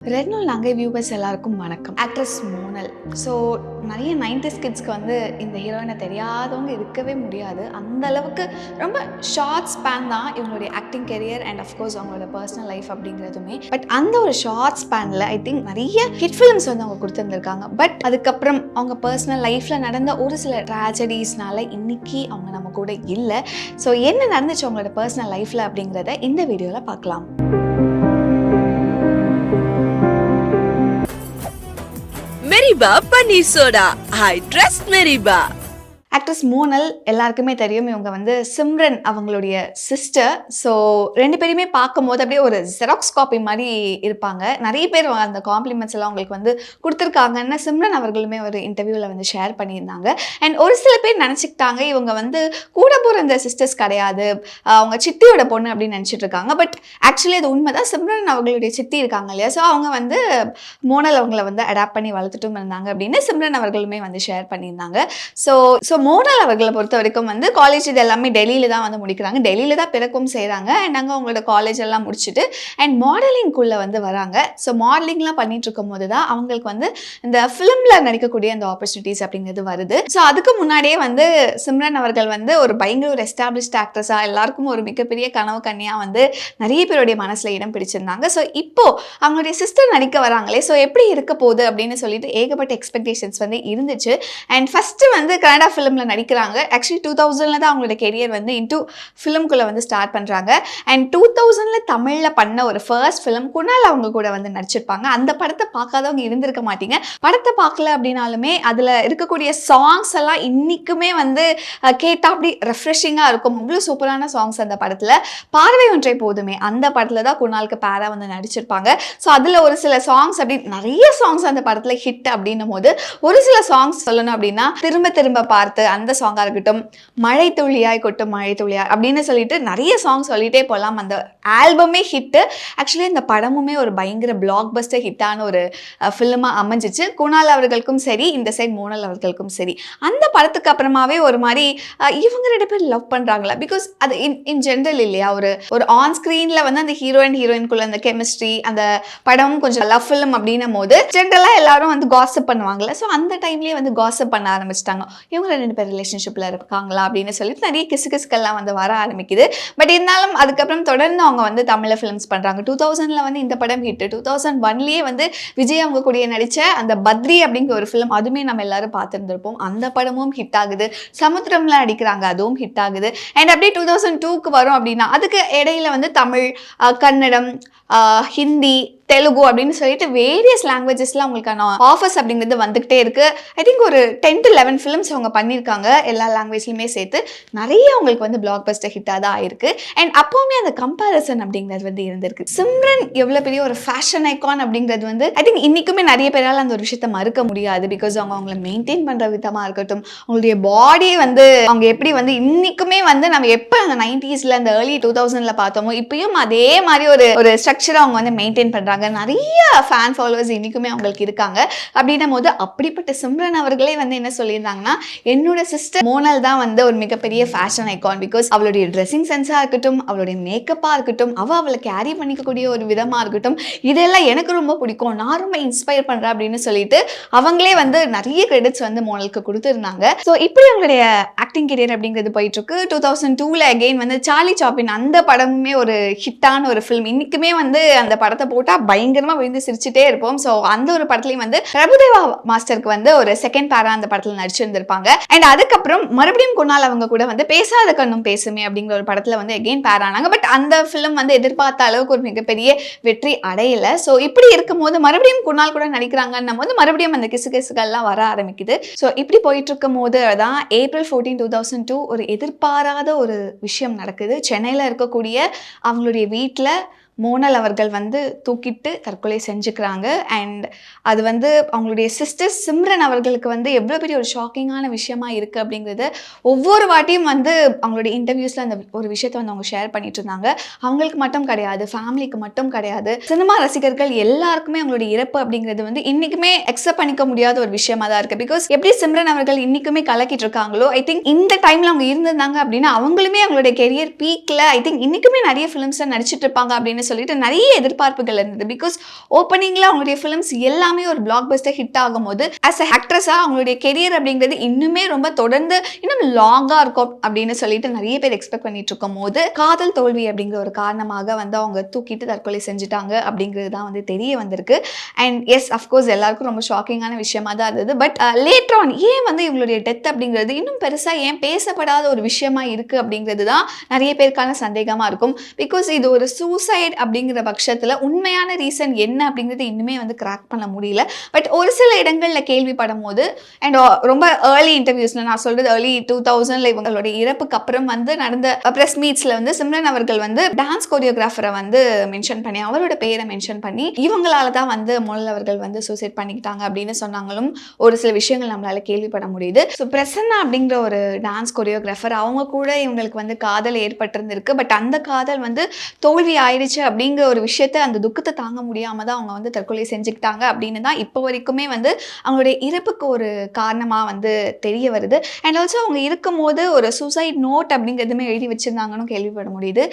Red நூல் நங்கை viewers எல்லாருக்கும் வணக்கம். ஆக்ட்ரஸ் மோனல். ஸோ நிறைய 90s கிட்ஸ்க்கு வந்து இந்த ஹீரோயினை தெரியாதவங்க இருக்கவே முடியாது. அந்த அளவுக்கு ரொம்ப ஷார்ட் ஸ்பேன் தான் இவங்களுடைய ஆக்டிங் கெரியர் அண்ட் அஃப்கோர்ஸ் அவங்களோட பர்சனல் லைஃப் அப்படிங்கிறதுமே. பட் அந்த ஒரு ஷார்ட் ஸ்பேனில் ஐ திங்க் நிறைய ஹிட் ஃபிலிம்ஸ் வந்து அவங்க கொடுத்துருந்துருக்காங்க. பட் அதுக்கப்புறம் அவங்க பர்சனல் லைஃப்பில் நடந்த ஒரு சில ட்ராஜடிஸ்னால இன்னைக்கு அவங்க நம்ம கூட இல்லை. ஸோ என்ன நடந்துச்சு அவங்களோட பர்சனல் லைஃப்பில் அப்படிங்கிறத இந்த வீடியோவில் பார்க்கலாம். மெரிபா பன்னீர் சோடா. I trust மெரிபா. ஆக்ட்ரஸ் மோனல் எல்லாருக்குமே தெரியும். இவங்க வந்து சிம்ரன் அவங்களுடைய சிஸ்டர். ஸோ ரெண்டு பேருமே பார்க்கும்போது அப்படியே ஒரு ஜெராக்ஸ் காப்பி மாதிரி இருப்பாங்க. நிறைய பேர் அந்த காம்ப்ளிமெண்ட்ஸ் எல்லாம் அவங்களுக்கு வந்து கொடுத்துருக்காங்கன்னு சிம்ரன் அவர்களுமே ஒரு இன்டர்வியூவில் வந்து ஷேர் பண்ணியிருந்தாங்க. அண்ட் ஒரு சில பேர் நினச்சிக்கிட்டாங்க இவங்க வந்து கூட பிறந்த சிஸ்டர்ஸ் கிடையாது, அவங்க சித்தியோட பொண்ணு அப்படின்னு நினச்சிட்டு இருக்காங்க. பட் ஆக்சுவலி அது உண்மைதான். சிம்ரன் அவங்களுடைய சித்தி இருக்காங்க இல்லையா, ஸோ அவங்க வந்து மோனல் அவங்கள வந்து அடாப்ட் பண்ணி வளர்த்துட்டும் இருந்தாங்க அப்படின்னு சிம்ரன் அவர்களுமே வந்து ஷேர் பண்ணியிருந்தாங்க. ஸோ மோனல் அவர்களை பொறுத்த வரைக்கும் வந்து காலேஜ் இது எல்லாமே டெல்லியில தான் வந்து முடிக்கிறாங்க. டெல்லியில தான் பிறக்கும் செய்கிறாங்க. அண்ட் அங்கே அவங்களோட காலேஜ் எல்லாம் முடிச்சுட்டு அண்ட் மாடலிங்குள்ளே வந்து வராங்க. ஸோ மாடலிங்லாம் பண்ணிட்டு இருக்கும் போது தான் அவங்களுக்கு வந்து இந்த ஃபிலிமில் நடிக்கக்கூடிய அந்த ஆப்பர்ச்சுனிட்டிஸ் அப்படிங்கிறது வருது. ஸோ அதுக்கு முன்னாடியே வந்து சிம்ரன் அவர்கள் வந்து ஒரு பயங்கர ஒரு எஸ்டாப்ளிஷ்ட் ஆக்ட்ரஸாக எல்லாருக்கும் ஒரு மிகப்பெரிய கனவு கன்னியாக வந்து நிறைய பேருடைய மனசில் இடம் பிடிச்சிருந்தாங்க. ஸோ இப்போ அவங்களுடைய சிஸ்டர் நடிக்க வராங்களே, ஸோ எப்படி இருக்க போகுது அப்படின்னு சொல்லிட்டு ஏகப்பட்ட எக்ஸ்பெக்டேஷன்ஸ் வந்து இருந்துச்சு. அண்ட் ஃபஸ்ட்டு வந்து கனடா ஃபிலிமில் நடிக்கிறாங்க. ஆக்சுவலி 2000 தான் அவங்களோட கெரியர் வந்து இன்டூ ஃபிலிம்குள்ளே வந்து ஸ்டார்ட் பண்ணுறாங்க. அண்ட் 2000 தமிழில் பண்ண ஒரு ஃபர்ஸ்ட் ஃபிலிம் குணால் அவங்க கூட வந்து நடிச்சிருப்பாங்க. அந்த படத்தை பார்க்காதவங்க இருந்திருக்க மாட்டீங்க. படத்தை பார்க்கல அப்படின்னாலுமே அதில் இருக்கக்கூடிய சாங்ஸ் எல்லாம் இன்றைக்குமே வந்து கேட்டால் அப்படி ரெஃப்ரெஷிங்காக இருக்கும். அவ்வளோ சூப்பரான சாங்ஸ் அந்த படத்தில். பார்வை ஒன்றை போதுமே அந்த படத்தில் தான் குணாலுக்கு பேரா வந்து நடிச்சிருப்பாங்க. ஸோ அதில் ஒரு சில சாங்ஸ் அப்படி நிறைய சாங்ஸ் அந்த படத்தில் ஹிட் அப்படின்னும் போது ஒரு சில சாங்ஸ் சொல்லணும் அப்படின்னா திரும்ப திரும்ப பார்த்து அந்த சாங்காக இருக்கட்டும், மழை துளியாய் கொட்டும் மழை துளியாய் அப்படின்னு சொல்லிட்டு நிறைய சாங் சொல்லிட்டே போகலாம். அந்த ஆல்பமே ஹிட்டு. ஆக்சுவலி இந்த படமுமே ஒரு பயங்கர பிளாக் பஸ்டர் ஹிட்டான ஒரு ஃபிலிமாக அமைஞ்சிச்சு. குணால் அவர்களுக்கும் சரி, இந்த சைட் மோனல் அவர்களுக்கும் சரி. அந்த படத்துக்கு அப்புறமாவே ஒரு மாதிரி இவங்க ரெண்டு பேர் லவ் பண்ணுறாங்களா, பிகாஸ் அது இன் ஜென்ரல் இல்லையா, ஒரு ஆன் ஸ்க்ரீனில் வந்து அந்த ஹீரோயின்குள்ள அந்த கெமிஸ்ட்ரி, அந்த படம் கொஞ்சம் லவ் ஃபிலிம் அப்படின்னும் போது ஜென்ரலாக எல்லாரும் வந்து காசிப் பண்ணுவாங்கல்ல. ஸோ அந்த டைம்லேயே வந்து காசிப் பண்ண ஆரம்பிச்சிட்டாங்க. இவங்க ரெண்டு பேர் ரிலேஷன்ஷிப்பில் இருக்காங்களா அப்படின்னு சொல்லிட்டு நிறைய கிசுகிசுக்கெல்லாம் வந்து வர ஆரம்பிக்குது. பட் இருந்தாலும் அதுக்கப்புறம் தொடர்ந்து அவங்க வந்து தமிழில் ஃபிலிம்ஸ் பண்ணுறாங்க. 2000 வந்து இந்த படம் ஹிட்டு. 2001 வந்து விஜய் அவங்க கூட நடித்த அந்த பத்ரி அப்படிங்கிற ஒரு ஃபிலிம், அதுவுமே நம்ம எல்லாரும் பார்த்துருந்துருப்போம். அந்த படமும் ஹிட் ஆகுது. சமுத்திரம்ல அடிக்கிறாங்க, அதுவும் ஹிட் ஆகுது. அண்ட் அப்படியே 2002க்கு வரும் அப்படின்னா அதுக்கு இடையில வந்து தமிழ், கன்னடம், ஹிந்தி, தெலுங்கு அப்படின்னு சொல்லிட்டு வேரியஸ் லாங்குவேஜஸ்லாம் அவங்களுக்கான ஆஃபர்ஸ் அப்படிங்கிறது வந்துகிட்டே இருக்கு. ஐ திங்க் ஒரு 10 to 11 ஃபிலிம்ஸ் அவங்க பண்ணியிருக்காங்க, எல்லா லாங்குவேஜ்லையுமே சேர்த்து. நிறைய அவங்களுக்கு வந்து பிளாக் பஸ்டர் ஹிட்டாக தான் ஆயிருக்கு. அண்ட் அப்போவுமே அந்த கம்பேரிசன் அப்படிங்கிறது வந்து இருந்திருக்கு. சிம்ரன் எவ்வளோ பெரிய ஒரு ஃபேஷன் ஐகான் அப்படிங்கிறது வந்து ஐ திங்க் இன்னைக்குமே நிறைய பேரால் அந்த ஒரு விஷயத்த மறுக்க முடியாது. பிகாஸ் அவங்கள மெயின்டைன் பண்ணுற விதமாக இருக்கட்டும், அவங்களுடைய பாடி வந்து அவங்க எப்படி வந்து இன்னைக்குமே வந்து நம்ம எப்போ அந்த 90s அந்த ஏர்லி 2000 பார்த்தோமோ இப்பயும் அதே மாதிரி ஒரு ஸ்ட்ரக்சரை அவங்க வந்து மெயின்டைன் பண்ணுறாங்க. நிறைய ஃபேன் ஃபாலோவர்ஸ் இன்னைக்குமே அவங்களுக்கு இருக்காங்க. அப்படின்னும் போது அப்படிப்பட்ட சிம்ரன் அவர்களே வந்து என்ன சொல்லியிருந்தாங்கன்னா, என்னோட சிஸ்டர் மோனல் தான் வந்து ஒரு மிகப்பெரிய ஃபேஷன் ஐகான். பிகாஸ் அவளுடைய ட்ரெஸ்ஸிங் சென்ஸாக இருக்கட்டும், அவளுடைய மேக்கப்பாக இருக்கட்டும், அவளை கேரி பண்ணிக்கக்கூடிய ஒரு விதமாக இருக்கட்டும், இதெல்லாம் எனக்கு ரொம்ப பிடிக்கும், நான் ரொம்ப இன்ஸ்பயர் பண்ணுறேன் அப்படின்னு சொல்லிட்டு அவங்களே வந்து நிறைய கிரெடிட்ஸ் வந்து மோனலுக்கு கொடுத்துருந்தாங்க. ஸோ இப்படி அவங்களுடைய ஆக்டிங் கெரியர் அப்படிங்கிறது போயிட்டு இருக்கு. 2002 அகெயின் வந்து சார்லி சாப்ளின் அந்த படமுமே ஒரு ஹிட்டான ஒரு ஃபிலிம். இன்னைக்குமே வந்து அந்த படத்தை போட்டால் பயங்கரமா விழுந்து சிரிச்சுட்டே இருப்போம். ஸோ அந்த ஒரு படத்துலையும் வந்து பிரபுதேவா மாஸ்டருக்கு வந்து ஒரு செகண்ட் பேரா அந்த படத்தில் நடிச்சிருந்திருப்பாங்க. அண்ட் அதுக்கப்புறம் மறுபடியும் குணால் அவங்க கூட வந்து பேசாத கண்ணும் பேசுமே அப்படிங்கிற ஒரு படத்துல வந்து எகெயின் பேர் ஆனாங்க. பட் அந்த ஃபிலிம் வந்து எதிர்பார்த்த அளவுக்கு ஒரு மிகப்பெரிய வெற்றி அடையல. ஸோ இப்படி இருக்கும்போது மறுபடியும் குணால் கூட நடிக்கிறாங்கன்னும் போது மறுபடியும் அந்த கிசுகிசுகள்லாம் வர ஆரம்பிக்குது. ஸோ இப்படி போயிட்டு இருக்கும் போது தான் April 14, 2002 ஒரு எதிர்பாராத ஒரு விஷயம் நடக்குது. சென்னையில் இருக்கக்கூடிய அவங்களுடைய வீட்டில் மோனல் அவர்கள் வந்து தூக்கிட்டு தற்கொலை செஞ்சுக்கிறாங்க. அண்ட் அது வந்து அவங்களுடைய சிஸ்டர் சிம்ரன் அவர்களுக்கு வந்து எவ்வளோ பெரிய ஒரு ஷாக்கிங்கான விஷயமா இருக்குது அப்படிங்கிறது ஒவ்வொரு வாட்டியும் வந்து அவங்களுடைய இன்டர்வியூஸில் அந்த ஒரு விஷயத்தை வந்து அவங்க ஷேர் பண்ணிட்டு இருந்தாங்க. அவங்களுக்கு மட்டும் கிடையாது, ஃபேமிலிக்கு மட்டும் கிடையாது, சினிமா ரசிகர்கள் எல்லாருக்குமே அவங்களுடைய இறப்பு அப்படிங்கிறது வந்து இன்றைக்குமே அக்செப்ட் பண்ணிக்க முடியாத ஒரு விஷயமா தான் இருக்குது. பிகாஸ் எப்படி சிம்ரன் அவர்கள் இன்றைக்குமே கலக்கிட்டு இருக்காங்களோ, ஐ திங்க் இந்த டைமில் அவங்க இருந்திருந்தாங்க அப்படின்னா அவங்களுமே அவங்களுடைய கெரியர் பீக்கில் ஐ திங்க் இன்றைக்குமே நிறைய ஃபிலிம்ஸில் நடிச்சிட்டு இருப்பாங்க அப்படின்னு சொல்லிட்டு நிறைய எதிர்பார்ப்புகள் இருந்தது. பிகாஸ் ஓப்பனிங்ல அவங்களுடைய ஃபிலிம்ஸ் எல்லாமே ஒரு பிளாக் பஸ்டர் ஹிட் ஆகும்போது ஆஸ் அ ஆக்ட்ரஸா அவங்களுடைய கெரியர் அப்படிங்கிறது இன்னுமே ரொம்ப தொடர்ந்து இன்னும் லாங்கா இருக்கும் அப்படின்னு சொல்லிட்டு நிறைய பேர் எக்ஸ்பெக்ட் பண்ணிட்டு இருக்கும் போது காதல் தோல்வி அப்படிங்கிற ஒரு காரணமாக வந்து அவங்க தூக்கிட்டு தற்கொலை செஞ்சுட்டாங்க அப்படிங்கிறது தான் வந்து தெரிய வந்திருக்கு. அண்ட் எஸ் அஃப்கோர்ஸ் எல்லாருக்கும் ரொம்ப ஷாக்கிங்கான விஷயமா தான் இருந்தது. பட் லேட்டர் ஆன் ஏன் வந்து இவங்களுடைய டெத் அப்படிங்கிறது இன்னும் பெருசா ஏன் பேசப்படாத ஒரு விஷயமா இருக்கு அப்படிங்கிறது தான் நிறைய பேருக்கான சந்தேகமா இருக்கும். பிகாஸ் இது ஒரு சூசைட் அப்படிங்கிற பட்சத்துல உண்மையான ரீசன் என்ன அப்படிங்கிறது இன்னுமே வந்து கிராக் பண்ண முடியல. பட் ஒரு சில இடங்கள்ல கேள்விப்படும் போது அண்ட் ரொம்ப ஏர்லி இன்டர்வியூஸ்ல நான் சொல்றது ஏர்லி 2000ல இவங்களுடைய இறப்புக்கு அப்புறம் வந்து நடந்த பிரஸ் மீட்ஸ்ல வந்து சிம்ரன் அவர்கள் வந்து டான்ஸ் கோரியோகிராஃபரை வந்து மென்ஷன் பண்ணி அவரோட பேரை மென்ஷன் பண்ணி இவங்களால தான் வந்து மோனல் அவர்கள் வந்து சூசைட் பண்ணிக்கிட்டாங்க அப்படின்னு சொன்னாங்களும் ஒரு சில விஷயங்கள் நம்மளால கேள்விப்பட முடியுது. ஸோ பிரசன்னா அப்படிங்கிற ஒரு டான்ஸ் கோரியோகிராஃபர் அவங்க கூட இவங்களுக்கு வந்து காதல் ஏற்பட்டிருந்திருக்கு. பட் அந்த காதல் வந்து தோல்வி ஆயிடுச்சு அப்படிங்கிற ஒரு விஷயத்த அந்த துக்கத்தை தாங்க முடியாம தான் அவங்க வந்து தற்கொலை செஞ்சுக்கிட்டாங்க அப்படின்னு தான் இப்போ வரைக்குமே வந்து அவங்களுடைய இறப்புக்கு ஒரு காரணமாக வந்து தெரிய வருது. அண்ட் ஆல்சோ அவங்க இருக்கும்போது ஒரு சூசைட் நோட் அப்படிங்கிறதுமே எழுதி வச்சுருந்தாங்கன்னு கேள்விப்பட முடியுது.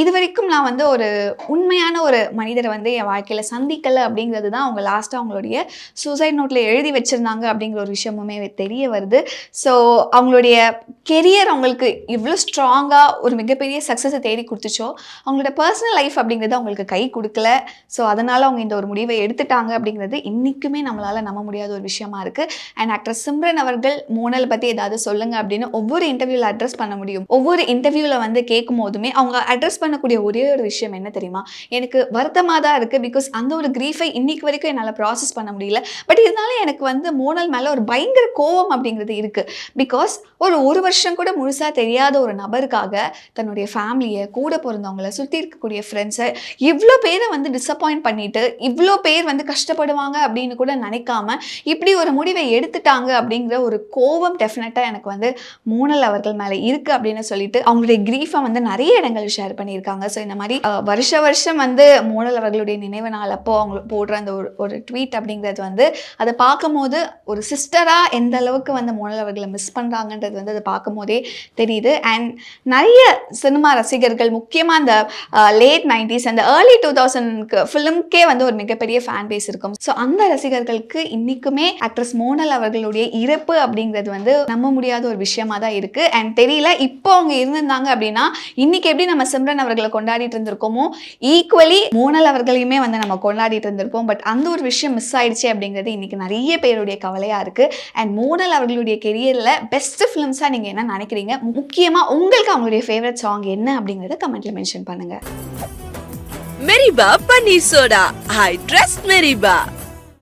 இது வரைக்கும் நான் வந்து ஒரு உண்மையான ஒரு மனிதரை வந்து என் வாழ்க்கையில் சந்திக்கலை அப்படிங்கிறது தான் அவங்க லாஸ்ட்டாக அவங்களுடைய சூசைட் நோட்டில் எழுதி வச்சுருந்தாங்க அப்படிங்கிற ஒரு விஷயமுமே தெரிய வருது. ஸோ அவங்களுடைய கெரியர் அவங்களுக்கு இவ்வளோ ஸ்ட்ராங்காக ஒரு மிகப்பெரிய சக்ஸஸை தேடி கொடுத்துச்சோ அவங்களோட பர்சனல் லைஃப் அப்படிங்கிறது அவங்களுக்கு கை கொடுக்கல. ஸோ அதனால் அவங்க இந்த ஒரு முடிவை எடுத்துட்டாங்க அப்படிங்கிறது இன்றைக்குமே நம்மளால் நம்ப முடியாத ஒரு விஷயமா இருக்குது. அண்ட் ஆக்டர் சிம்ரன் அவர்கள் மோனல் பற்றி ஏதாவது சொல்லுங்கள் அப்படின்னு ஒவ்வொரு இன்டர்வியூவில் அட்ரஸ் பண்ண முடியும். ஒவ்வொரு இன்டர்வியூவில் வந்து கேட்கும் போதுமே அவங்க அட்ரஸ் பண்ணக்கூடிய ஒரே ஒரு விஷயம் என்ன தெரியுமா, எனக்கு வருத்தமாக தான் இருக்குது. பிகாஸ் அந்த ஒரு கிரீஃபை இன்னைக்கு வரைக்கும் என்னால் ப்ராசஸ் பண்ண முடியல. பட் இருந்தாலும் எனக்கு வந்து மோனல் மேலே ஒரு பயங்கர கோவம் அப்படிங்கிறது இருக்குது. பிகாஸ் ஒரு வருஷம் கூட முழுசாக தெரியாத ஒரு நபருக்காக தன்னுடைய ஃபேமிலியை, கூட பிறந்தவங்களை, சுற்றி இருக்கக்கூடிய ஃப்ரெண்ட்ஸை இவ்வளோ பேரை வந்து டிசப்பாயிண்ட் பண்ணிட்டு இவ்வளோ பேர் வந்து கஷ்டப்படுவாங்க அப்படின்னு கூட நினைக்காம இப்படி ஒரு முடிவை எடுத்துட்டாங்க அப்படிங்கிற ஒரு கோவம் டெஃபினட்டாக எனக்கு வந்து மோனல் அவர்கள் மேலே இருக்குது அப்படின்னு சொல்லிட்டு அவங்களுடைய கிரீஃபை வந்து நிறைய இடங்கள் ஷேர் பண்ணியிருக்காங்க. ஸோ இந்த மாதிரி வருஷம் வந்து மோனல் அவர்களுடைய நினைவு நாள் அப்போ அவங்க போடுற அந்த ஒரு ட்வீட் அப்படிங்கிறது வந்து அதை பார்க்கும்போது ஒரு சிஸ்டராக எந்த அளவுக்கு வந்து மோனல் அவர்களை மிஸ் பண்ணுறாங்கன்றது வந்து அதை பார்க்கும் போதே தெரியுது. அண்ட் நிறைய சினிமா ரசிகர்கள் முக்கியமாக அந்த லேட் 90s அந்த ஏர்லி 2000 ஃபிலிம்க்கே வந்து ஒரு மிகப்பெரிய ஃபேன் பேஸ் இருக்கும். ஸோ அந்த ரசிகர்களுக்கு இன்றைக்குமே ஆக்ட்ரஸ் மோனல் அவர்களுடைய இறப்பு அப்படிங்கிறது வந்து நம்ப முடியாத ஒரு விஷயமா தான் இருக்குது. அண்ட் தெரியல இப்போ அவங்க இருந்திருந்தாங்க அப்படின்னா இன்னைக்கு எப்படி நம்ம சிம்ரன் அவர்களை கொண்டாடிட்டு இருந்திருக்கோமோ ஈக்குவலி மோனல் அவர்களையுமே வந்து நம்ம கொண்டாடிட்டு இருந்திருப்போம். பட் அந்த ஒரு விஷயம் மிஸ் ஆயிடுச்சு அப்படிங்கிறது இன்னைக்கு நிறைய பேருடைய கவலையாக இருக்குது. அண்ட் மோனல் அவர்களுடைய கெரியரில் பெஸ்ட் ஃபிலிம்ஸாக நீங்கள் என்ன நினைக்கிறீங்க, முக்கியமாக உங்களுக்கு அவங்களுடைய ஃபேவரட் சாங் என்ன அப்படிங்கிறத கமெண்ட்ல மென்ஷன் பண்ணுங்கள். மெரிபா பன்னீர் சோடா. I trust மெரிபா.